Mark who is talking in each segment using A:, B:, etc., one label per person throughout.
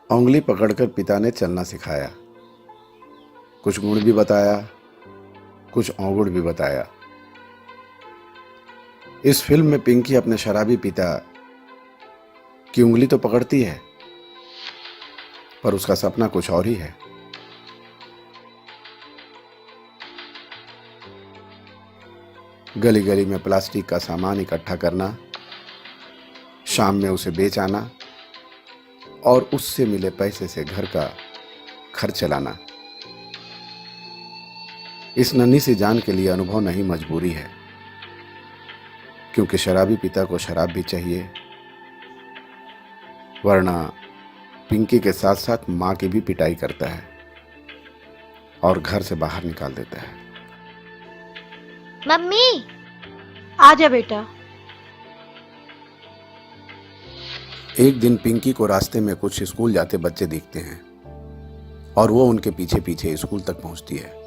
A: उंगली पकड़कर पिता ने चलना सिखाया। कुछ गुण भी बताया, कुछ अवगुण भी बताया। इस फिल्म में पिंकी अपने शराबी पिता की उंगली तो पकड़ती है, पर उसका सपना कुछ और ही है। गली गली में प्लास्टिक का सामान इकट्ठा करना, शाम में उसे बेच आना और उससे मिले पैसे से घर का खर्च चलाना। इस नन्ही सी जान के लिए अनुभव नहीं, मजबूरी है, क्योंकि शराबी पिता को शराब भी चाहिए, वरना पिंकी के साथ साथ मां की भी पिटाई करता है और घर से बाहर निकाल देता है।
B: मम्मी,
C: आजा बेटा।
A: एक दिन पिंकी को रास्ते में कुछ स्कूल जाते बच्चे दिखते हैं और वो उनके पीछे पीछे स्कूल तक पहुंचती है।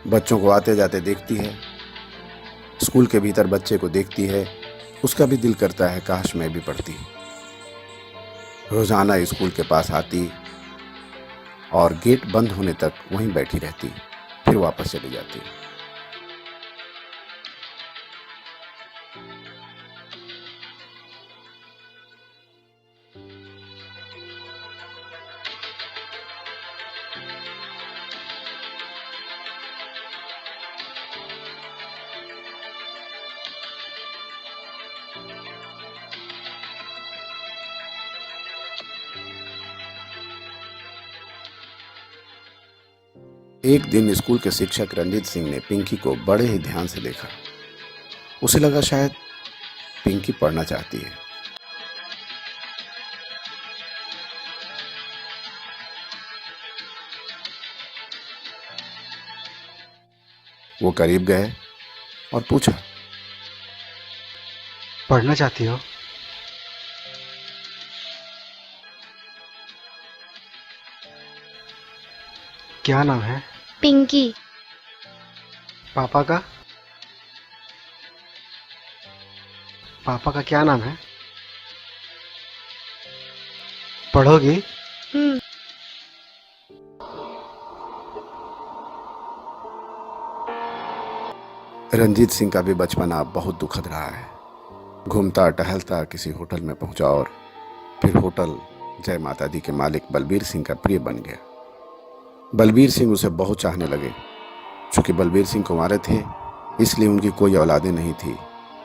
A: बच्चों को आते जाते देखती है, स्कूल के भीतर बच्चे को देखती है, उसका भी दिल करता है काश मैं भी पढ़ती। रोजाना स्कूल के पास आती और गेट बंद होने तक वहीं बैठी रहती, फिर वापस चली जाती। एक दिन स्कूल के शिक्षक रंजीत सिंह ने पिंकी को बड़े ही ध्यान से देखा। उसे लगा शायद पिंकी पढ़ना चाहती है। वो करीब गए और पूछा,
D: पढ़ना चाहती हो? क्या नाम है?
B: पिंकी।
D: पापा का? पापा का क्या नाम है? पढ़ोगी?
A: रंजीत सिंह का भी बचपना अब बहुत दुखद रहा है। घूमता टहलता किसी होटल में पहुंचा और फिर होटल जय माता दी के मालिक बलबीर सिंह का प्रिय बन गया। बलबीर सिंह उसे बहुत चाहने लगे। चूंकि बलबीर सिंह कुंवारे थे, इसलिए उनकी कोई औलादें नहीं थी।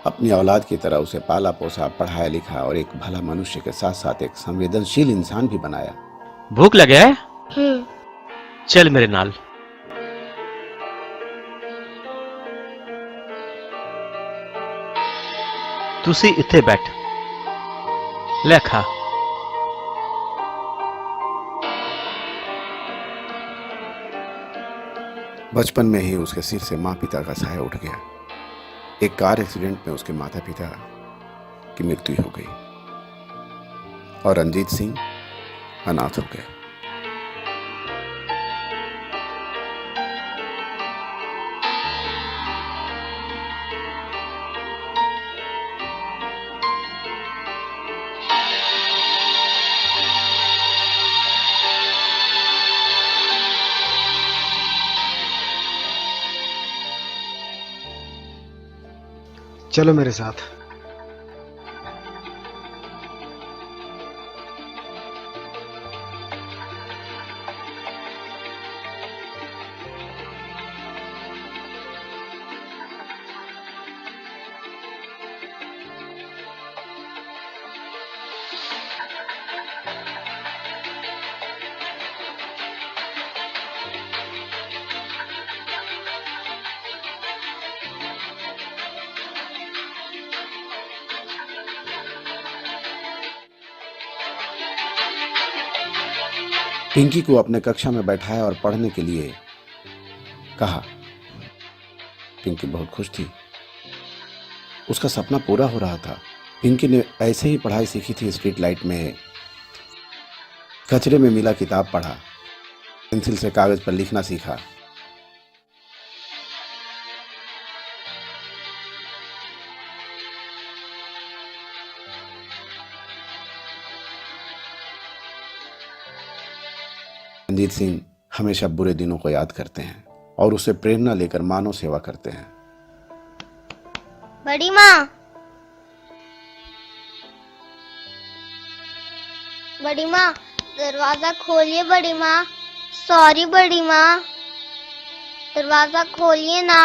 A: अपनी औलाद की तरह उसे पाला पोसा, पढ़ाया लिखा और एक भला मनुष्य के साथ साथ एक संवेदनशील इंसान भी बनाया।
E: भूख लगे है? चल मेरे नाल। तुसी इत्थे बैठ, ले खा।
A: बचपन में ही उसके सिर से माँ पिता का साया उठ गया। एक कार एक्सीडेंट में उसके माता पिता की मृत्यु हो गई और रंजीत सिंह अनाथ हो गए।
D: चलो मेरे साथ।
A: पिंकी को अपने कक्षा में बैठाया और पढ़ने के लिए कहा। पिंकी बहुत खुश थी, उसका सपना पूरा हो रहा था। पिंकी ने ऐसे ही पढ़ाई सीखी थी स्ट्रीट लाइट में, कचरे में मिला किताब पढ़ा, पेंसिल से कागज पर लिखना सीखा। रंजीत सिंह हमेशा बुरे दिनों को याद करते हैं और उसे प्रेरणा लेकर मानव सेवा करते हैं।
B: बड़ी माँ, बड़ी माँ, दरवाजा खोलिए बड़ी माँ। सॉरी बड़ी माँ, दरवाजा खोलिए ना।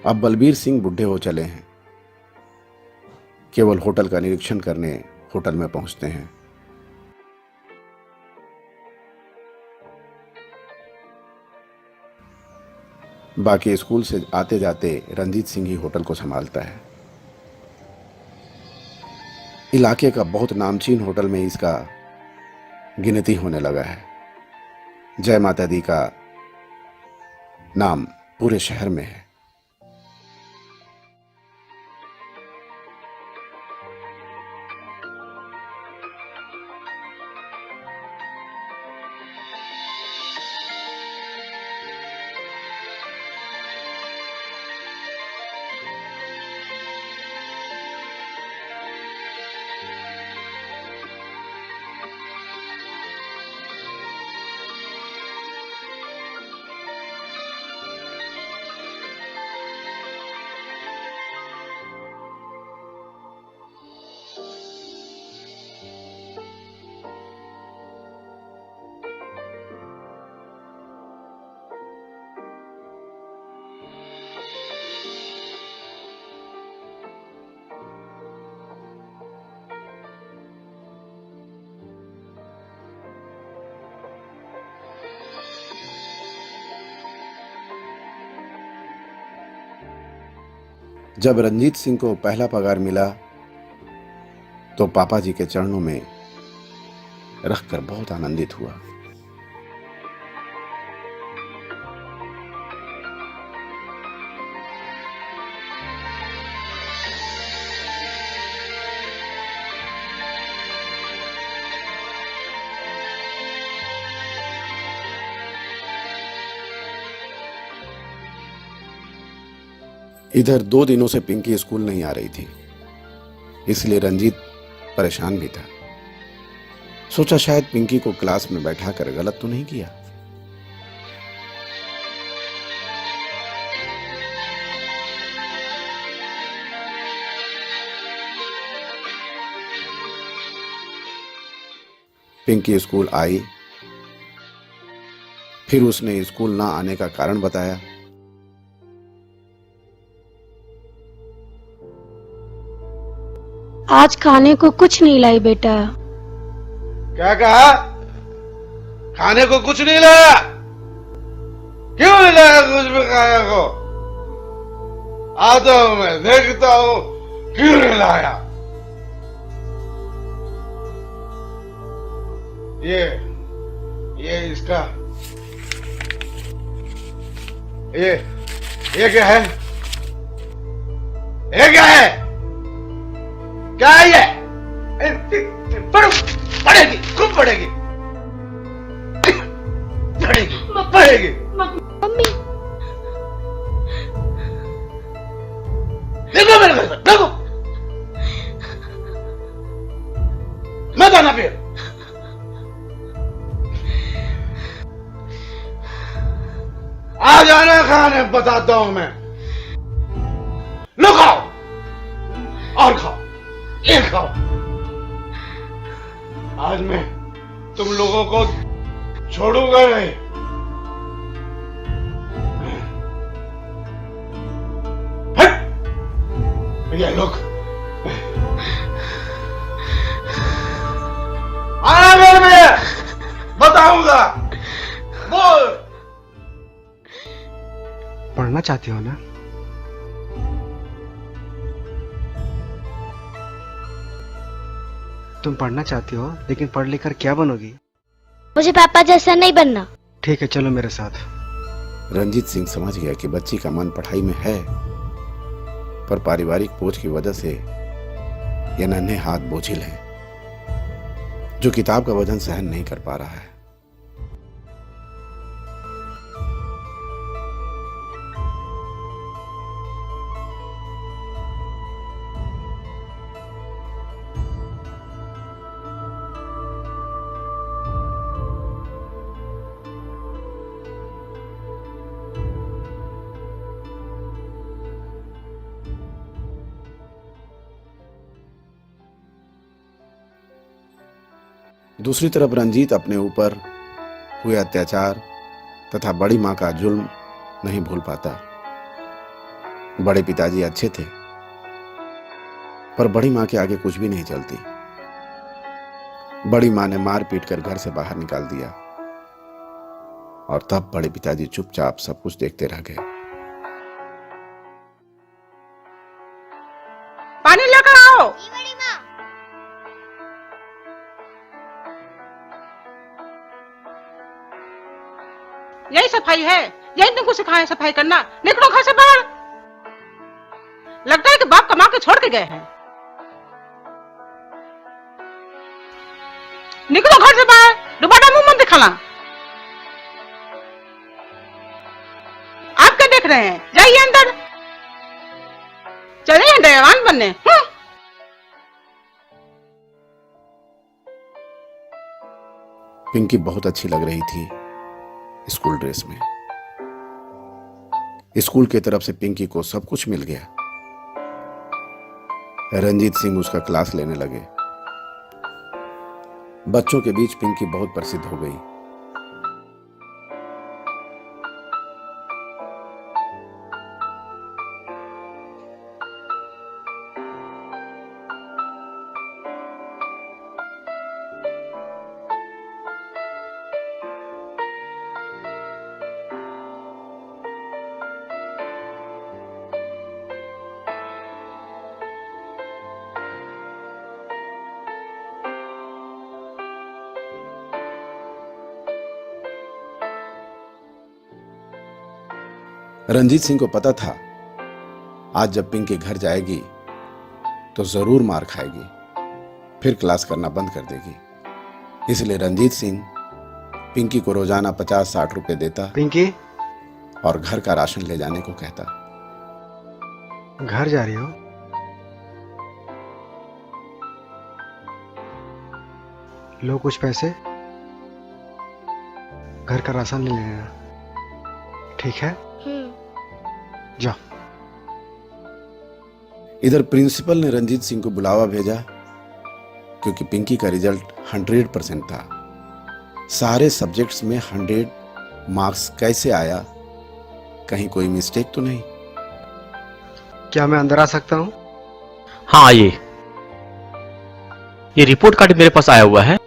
A: अब बलबीर सिंह बूढ़े हो चले हैं। केवल होटल का निरीक्षण करने होटल में पहुंचते हैं। बाकी स्कूल से आते जाते रंजीत सिंह ही होटल को संभालता है। इलाके का बहुत नामचीन होटल में इसका गिनती होने लगा है। जय माता दी का नाम पूरे शहर में है। जब रंजीत सिंह को पहला पगार मिला तो पापा जी के चरणों में रखकर बहुत आनंदित हुआ। इधर 2 दिनों से पिंकी स्कूल नहीं आ रही थी, इसलिए रंजीत परेशान भी था। सोचा शायद पिंकी को क्लास में बैठाकर गलत तो नहीं किया। पिंकी स्कूल आई। फिर उसने स्कूल ना आने का कारण बताया।
C: आज खाने को कुछ नहीं लाई बेटा।
F: क्या कहा? खाने को कुछ नहीं लाया? क्यों नहीं लाया कुछ भी खाने को? आता हूं मैं, देखता हूं क्यों नहीं लाया। ये इसका ये क्या है? ये क्या है? क्या है ये? पड़ेगी, खूब पड़ेगी, पड़ेगी, पड़ेगी।
B: मम्मी
F: देखो मेरे घर पर, देखो मत आना फिर। आ जाना खाने, बताता हूं मैं। लो खाओ और खाओ, ये खाओ। आज मैं तुम लोगों को छोड़ूंगा नहीं। हट! ये लोग आना घर में, बताऊंगा। बोल।
D: पढ़ना चाहती हो ना? तुम पढ़ना चाहती हो, लेकिन पढ़ लिख कर क्या बनोगी?
B: मुझे पापा जैसा नहीं बनना।
D: ठीक है, चलो मेरे साथ।
A: रंजीत सिंह समझ गया कि बच्ची का मन पढ़ाई में है, पर पारिवारिक बोझ की वजह से ये नन्हे हाथ बोझिल हैं, जो किताब का वजन सहन नहीं कर पा रहा है। दूसरी तरफ रंजीत अपने ऊपर हुए अत्याचार तथा बड़ी मां का जुल्म नहीं भूल पाता। बड़े पिताजी अच्छे थे, पर बड़ी मां के आगे कुछ भी नहीं चलती। बड़ी मां ने मार पीट कर घर से बाहर निकाल दिया, और तब बड़े पिताजी चुपचाप सब कुछ देखते रह गए।
G: पानी लेकर आओ।
B: जी बड़ी माँ।
G: यही सफाई है? यही तुमको सिखाया है सफाई करना? निकलो घर से बाहर। लगता है कि बाप कमा के छोड़ के गए हैं। निकलो घर से बाहर, दोबारा मुंह मत दिखाना। आप क्या देख रहे हैं? जाइए अंदर, चलिए दयावान बनने।
A: पिंकी बहुत अच्छी लग रही थी स्कूल ड्रेस में। स्कूल की तरफ से पिंकी को सब कुछ मिल गया। रंजीत सिंह उसका क्लास लेने लगे। बच्चों के बीच पिंकी बहुत प्रसिद्ध हो गई। रंजीत सिंह को पता था आज जब पिंकी घर जाएगी तो जरूर मार खाएगी, फिर क्लास करना बंद कर देगी। इसलिए रंजीत सिंह पिंकी को रोजाना 50-60 रुपए देता
D: पिंकी,
A: और घर का राशन ले जाने को कहता।
D: घर जा रही हो? लो कुछ पैसे, घर का राशन ले लेना, ठीक है? जाओ।
A: इधर प्रिंसिपल ने रंजीत सिंह को बुलावा भेजा, क्योंकि पिंकी का रिजल्ट 100% था। सारे सब्जेक्ट्स में 100 मार्क्स कैसे आया? कहीं कोई मिस्टेक तो नहीं?
D: क्या मैं अंदर आ सकता हूँ?
E: हाँ आइए। ये रिपोर्ट कार्ड मेरे पास आया हुआ है।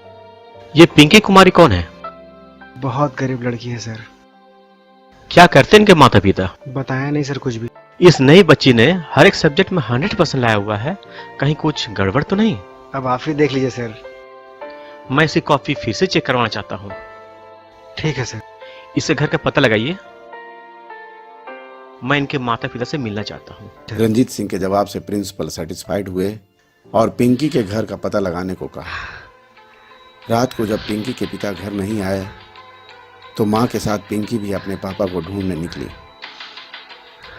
E: ये पिंकी कुमारी कौन है?
D: बहुत गरीब लड़की है सर।
E: क्या करते हैं इनके माता पिता?
D: बताया नहीं सर कुछ भी।
E: इस नई बच्ची ने हर एक सब्जेक्ट में 100% लाया हुआ है। कहीं कुछ गड़बड़ तो नहीं?
D: अब आप ही देख लीजिए सर।
E: मैं इसी कॉपी फिर से चेक करवाना चाहता हूँ।
D: ठीक है सर।
E: इससे घर का पता लगाइए। मैं इनके माता पिता से मिलना चाहता हूँ।
A: रंजीत सिंह के जवाब से प्रिंसिपल सेटिस्फाइड हुए और पिंकी के घर का पता लगाने को कहा। रात को जब पिंकी के पिता घर नहीं आए तो मां के साथ पिंकी भी अपने पापा को ढूंढने निकली,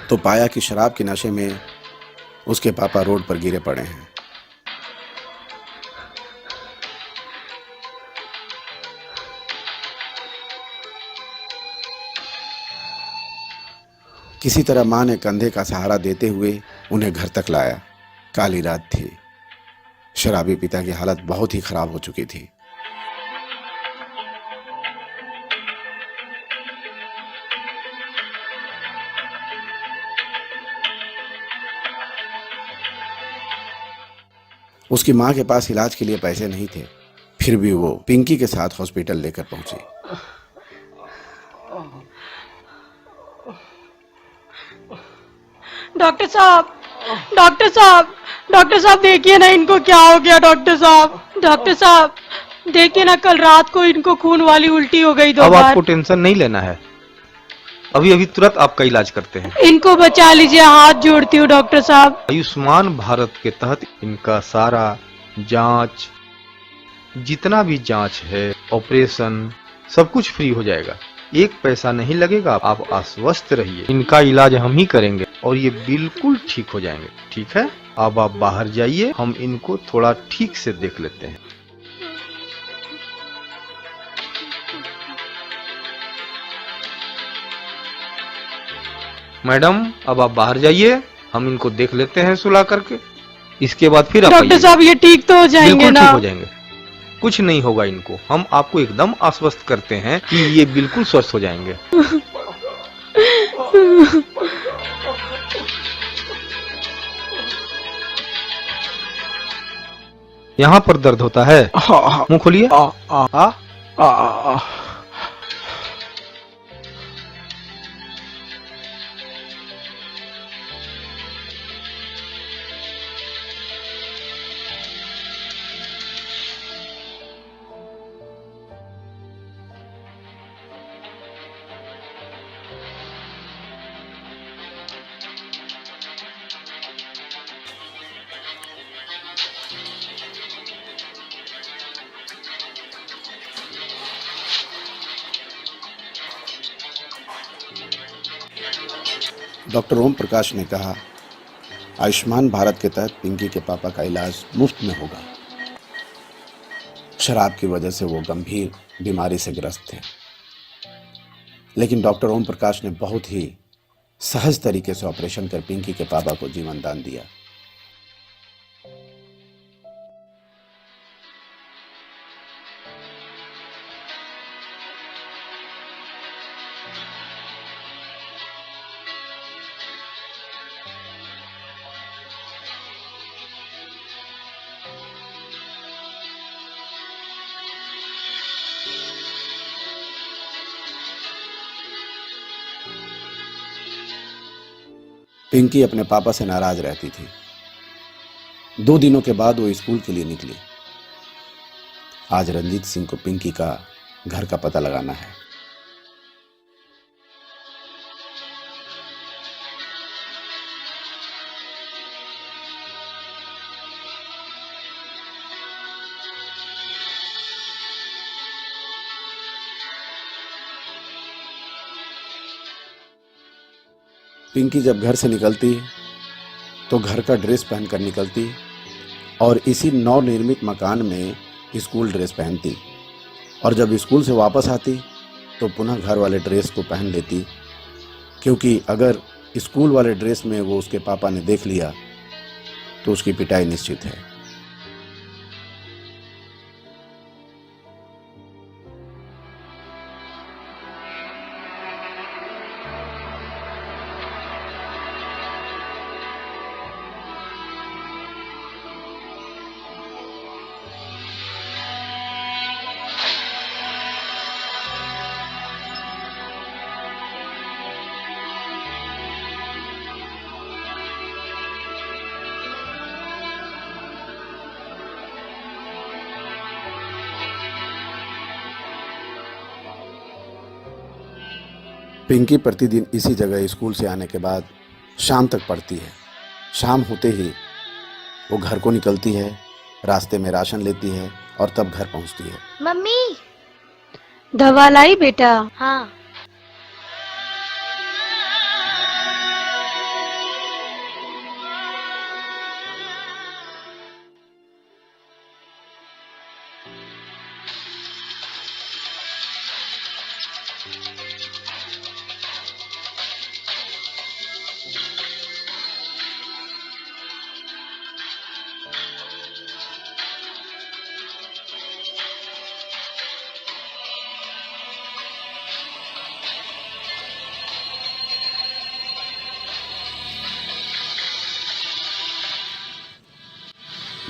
A: तो पाया कि शराब के नशे में उसके पापा रोड पर गिरे पड़े हैं। किसी तरह मां ने कंधे का सहारा देते हुए उन्हें घर तक लाया। काली रात थी। शराबी पिता की हालत बहुत ही खराब हो चुकी थी। उसकी मां के पास इलाज के लिए पैसे नहीं थे, फिर भी वो पिंकी के साथ हॉस्पिटल लेकर पहुंची।
C: डॉक्टर साहब, डॉक्टर साहब, डॉक्टर साहब देखिए ना इनको क्या हो गया। डॉक्टर साहब देखिए ना, कल रात को इनको खून वाली उल्टी हो गई 2
H: अब
C: बार।
H: आपको टेंशन नहीं लेना है। अभी तुरंत आपका इलाज करते हैं।
C: इनको बचा लीजिए, हाथ जोड़ती हूँ डॉक्टर साहब।
H: आयुष्मान भारत के तहत इनका सारा जांच, जितना भी जांच है, ऑपरेशन, सब कुछ फ्री हो जाएगा। 1 पैसा नहीं लगेगा। आप आश्वस्त रहिए, इनका इलाज हम ही करेंगे और ये बिल्कुल ठीक हो जाएंगे। ठीक है, अब आप बाहर जाइए, हम इनको थोड़ा ठीक से देख लेते हैं। मैडम, अब आप बाहर जाइए, हम इनको देख लेते हैं सुला करके। इसके बाद फिर आप
C: डॉक्टर साहब ये ठीक तो हो जाएंगे
H: बिल्कुल
C: ना?
H: ठीक हो जाएंगे, कुछ नहीं होगा इनको। हम आपको एकदम आश्वस्त करते हैं कि ये बिल्कुल स्वस्थ हो जाएंगे। यहाँ पर दर्द होता है? मुंह खोलिए।
A: डॉक्टर ओम प्रकाश ने कहा, आयुष्मान भारत के तहत पिंकी के पापा का इलाज मुफ्त में होगा। शराब की वजह से वो गंभीर बीमारी से ग्रस्त थे, लेकिन डॉक्टर ओम प्रकाश ने बहुत ही सहज तरीके से ऑपरेशन कर पिंकी के पापा को जीवन दान दिया। पिंकी अपने पापा से नाराज रहती थी। 2 दिनों के बाद वो स्कूल के लिए निकली। आज रंजीत सिंह को पिंकी का घर का पता लगाना है। पिंकी जब घर से निकलती तो घर का ड्रेस पहनकर निकलती और इसी नवनिर्मित मकान में स्कूल ड्रेस पहनती, और जब स्कूल से वापस आती तो पुनः घर वाले ड्रेस को पहन लेती, क्योंकि अगर स्कूल वाले ड्रेस में वो उसके पापा ने देख लिया तो उसकी पिटाई निश्चित है। पिंकी प्रतिदिन इसी जगह स्कूल से आने के बाद शाम तक पढ़ती है। शाम होते ही वो घर को निकलती है, रास्ते में राशन लेती है और तब घर पहुंचती है।
B: मम्मी।
C: दवा लाई बेटा?
B: हाँ।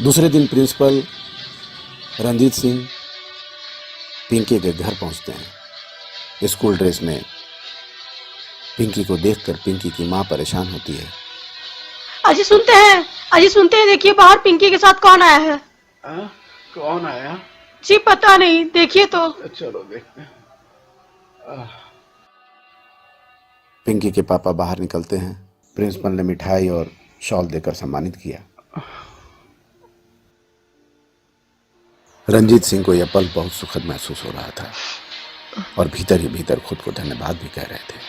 A: दूसरे दिन प्रिंसिपल रंजीत सिंह पिंकी के घर पहुंचते हैं। स्कूल ड्रेस में पिंकी को देखकर पिंकी की मां परेशान होती है।
C: अजी सुनते हैं, देखिए बाहर पिंकी के साथ कौन आया है।
F: कौन आया?
C: जी पता नहीं, देखिए तो।
F: चलो देखते हैं।
A: पिंकी के पापा बाहर निकलते हैं। प्रिंसिपल ने मिठाई और शॉल देकर सम्मानित किया। रंजीत सिंह को यह पल बहुत सुखद महसूस हो रहा था और भीतर ही भीतर खुद को धन्यवाद भी कह रहे थे।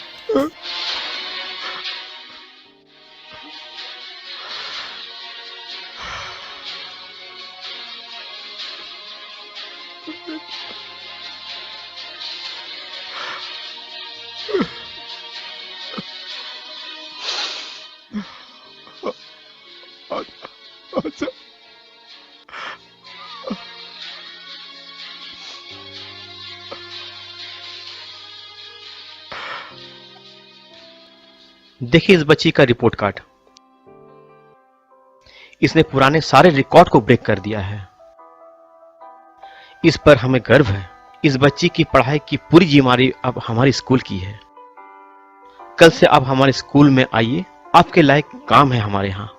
E: देखिए इस बच्ची का रिपोर्ट कार्ड। इसने पुराने सारे रिकॉर्ड को ब्रेक कर दिया है। इस पर हमें गर्व है। इस बच्ची की पढ़ाई की पूरी जिम्मेदारी अब हमारे स्कूल की है। कल से आप हमारे स्कूल में आइए, आपके लायक काम है हमारे यहाँ।